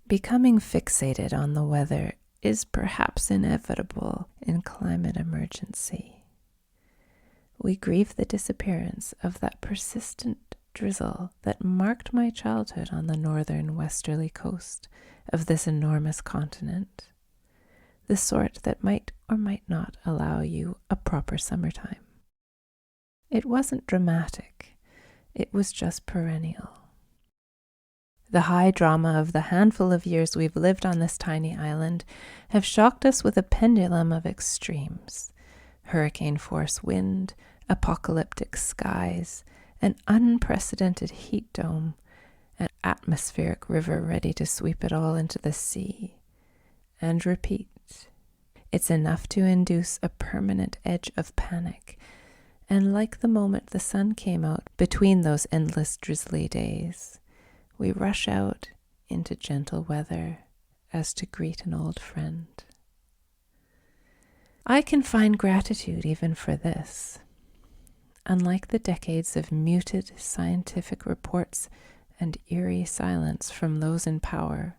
Becoming fixated on the weather is perhaps inevitable in climate emergency. We grieve the disappearance of that persistent drizzle that marked my childhood on the northern westerly coast of this enormous continent, the sort that might or might not allow you a proper summertime. It wasn't dramatic, it was just perennial. The high drama of the handful of years we've lived on this tiny island have shocked us with a pendulum of extremes: hurricane-force wind, apocalyptic skies, an unprecedented heat dome, an atmospheric river ready to sweep it all into the sea. And repeat. It's enough to induce a permanent edge of panic, and like the moment the sun came out between those endless drizzly days, we rush out into gentle weather as to greet an old friend. I can find gratitude even for this. Unlike the decades of muted scientific reports and eerie silence from those in power,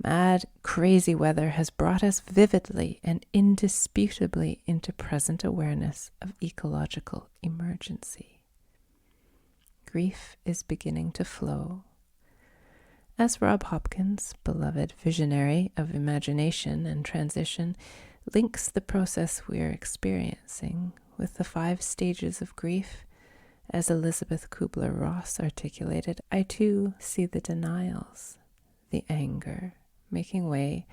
mad, crazy weather has brought us vividly and indisputably into present awareness of ecological emergency. Grief is beginning to flow. As Rob Hopkins, beloved visionary of imagination and transition, links the process we are experiencing with the 5 stages of grief, as Elizabeth Kubler-Ross articulated, I too see the denials, the anger, making way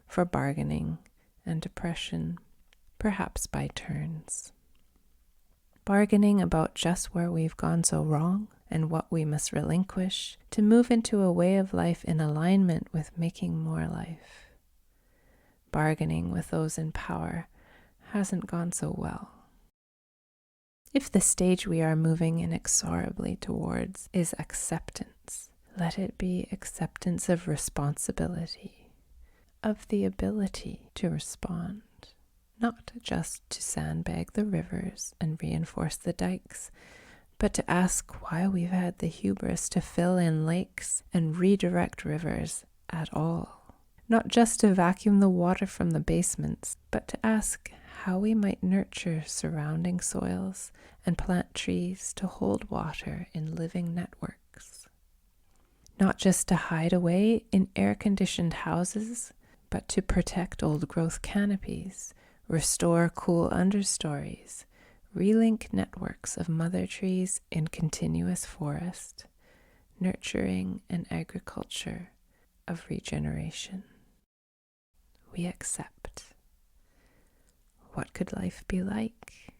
for bargaining and depression, perhaps by turns. Bargaining about just where we've gone so wrong and what we must relinquish to move into a way of life in alignment with making more life. Bargaining with those in power hasn't gone so well. If the stage we are moving inexorably towards is acceptance, let it be acceptance of responsibility, of the ability to respond, not just to sandbag the rivers and reinforce the dikes, but to ask why we've had the hubris to fill in lakes and redirect rivers at all. Not just to vacuum the water from the basements, but to ask how we might nurture surrounding soils and plant trees to hold water in living networks. Not just to hide away in air-conditioned houses, but to protect old-growth canopies, restore cool understories, relink networks of mother trees in continuous forest, nurturing an agriculture of regeneration. We accept. What could life be like?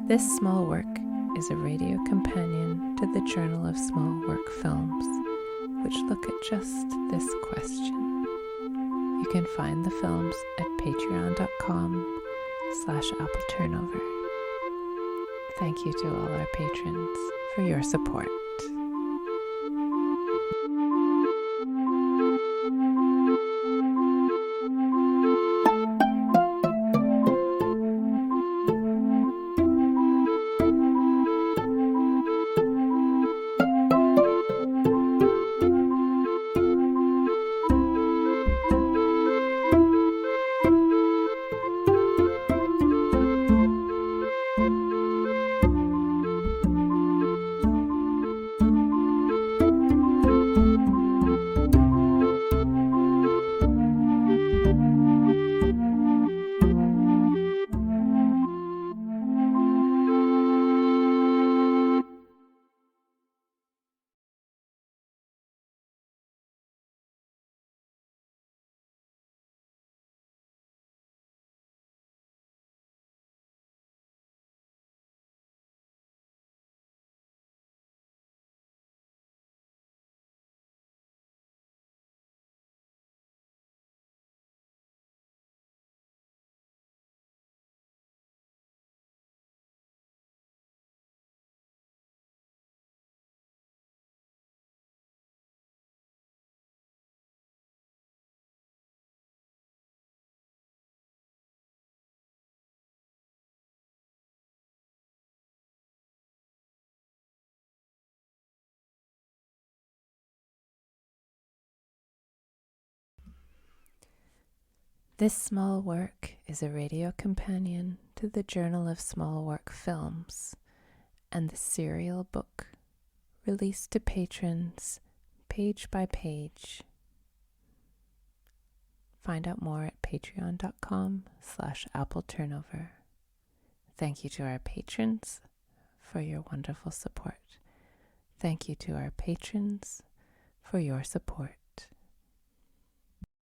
This small work is a radio companion to the Journal of Small Work Films, which look at just this question. You can find the films at patreon.com/appleturnover. Thank you to all our patrons for your support. This small work is a radio companion to the Journal of Small Work Films and the serial book released to patrons page by page. Find out more at patreon.com/appleturnover. Thank you to our patrons for your wonderful support. Thank you to our patrons for your support.